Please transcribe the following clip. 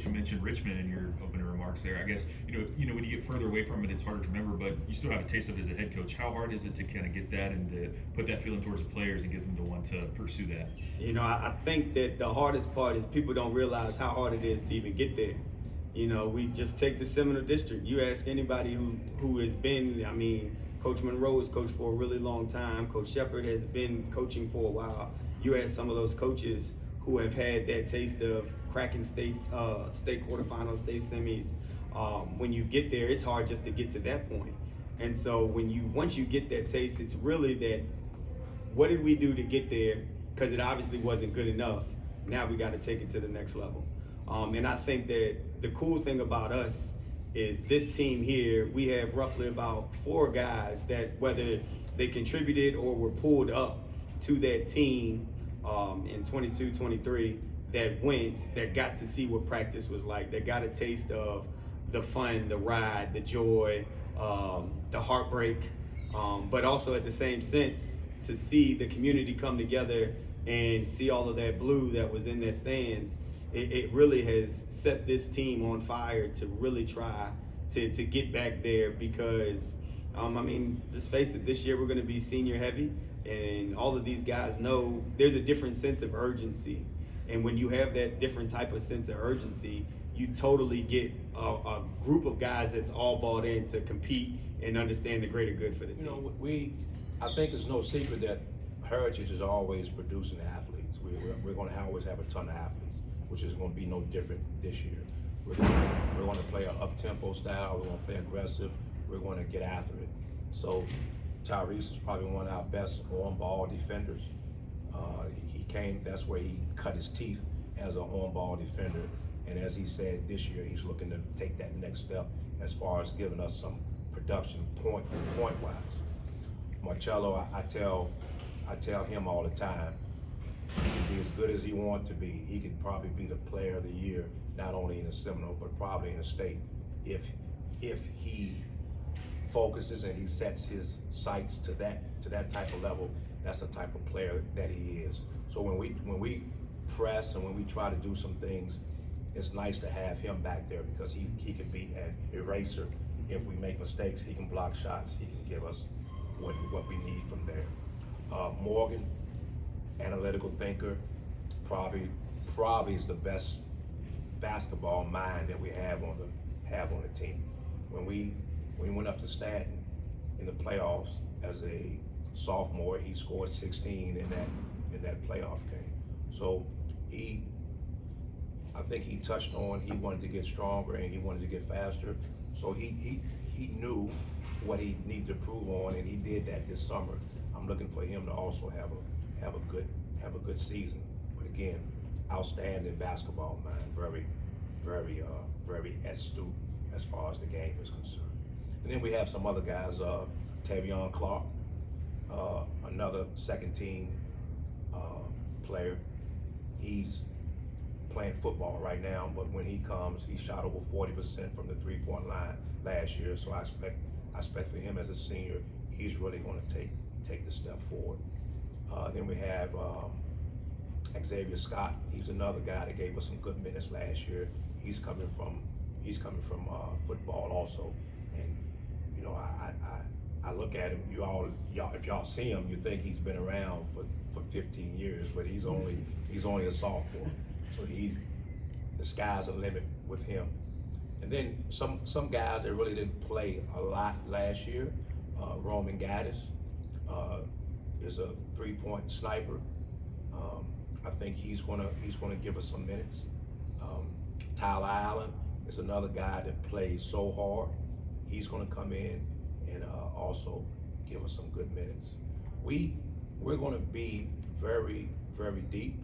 Coach, you mentioned Richmond in your opening remarks there. I guess when you get further away from it, it's harder to remember, but you still have a taste of it as a head coach. How hard is it to kind of get that and to put that feeling towards the players and get them to want to pursue that? I think that the hardest part is people don't realize how hard it is to even get there. We just take the Seminole district. You ask anybody who has been, Coach Monroe has coached for a really long time. Coach Shepard has been coaching for a while. You ask some of those coaches who have had that taste of cracking state quarterfinals, state semis. When you get there, it's hard just to get to that point. And so once you get that taste, it's really that, what did we do to get there? Because it obviously wasn't good enough. Now we got to take it to the next level. And I think that the cool thing about us is this team here, we have roughly about 4 guys that, whether they contributed or were pulled up to that team in 22-23, that got to see what practice was like, that got a taste of the fun, the ride, the joy, the heartbreak, but also at the same sense to see the community come together and see all of that blue that was in their stands. It really has set this team on fire to really try to get back there because, just face it, this year we're going to be senior heavy, and all of these guys know there's a different sense of urgency. And when you have that different type of sense of urgency, you totally get a group of guys that's all bought in to compete and understand the greater good for the team. I think it's no secret that Heritage is always producing athletes. We're going to always have a ton of athletes, which is going to be no different this year. We're going to play an up-tempo style. We're going to play aggressive. We're going to get after it. So Tyrese is probably one of our best on-ball defenders. That's where he cut his teeth as an on-ball defender. And as he said, this year he's looking to take that next step as far as giving us some production point-wise. Marcello, I tell him all the time, he can be as good as he wants to be. He could probably be the player of the year, not only in the Seminole, but probably in the state, if he focuses and he sets his sights to that type of level. That's the type of player that he is. So when we press and when we try to do some things, it's nice to have him back there because he can be an eraser. If we make mistakes, he can block shots. He can give us what we need from there. Morgan, analytical thinker, probably is the best basketball mind that we have on the team. When we went up to Stanton in the playoffs as a sophomore, he scored 16 in that playoff game. So I think he touched on he wanted to get stronger and he wanted to get faster. So he knew what he needed to prove on, and he did that this summer. I'm looking for him to also have a good season. But again, outstanding basketball mind, very astute as far as the game is concerned. And then we have some other guys, Tavion Clark, another second team player. He's playing football right now, but when he comes, he shot over 40% from the three-point line last year. So I expect for him as a senior, he's really going to take the step forward. Then we have Xavier Scott. He's another guy that gave us some good minutes last year. He's coming from football also, and I look at him. If y'all see him, you think he's been around for 15 years, but he's only a sophomore. So the sky's the limit with him. And then some guys that really didn't play a lot last year. Roman Gaddis is a three-point sniper. I think he's gonna give us some minutes. Tyler Allen is another guy that plays so hard. He's gonna come in and also give us some good minutes. We're gonna be very, very deep.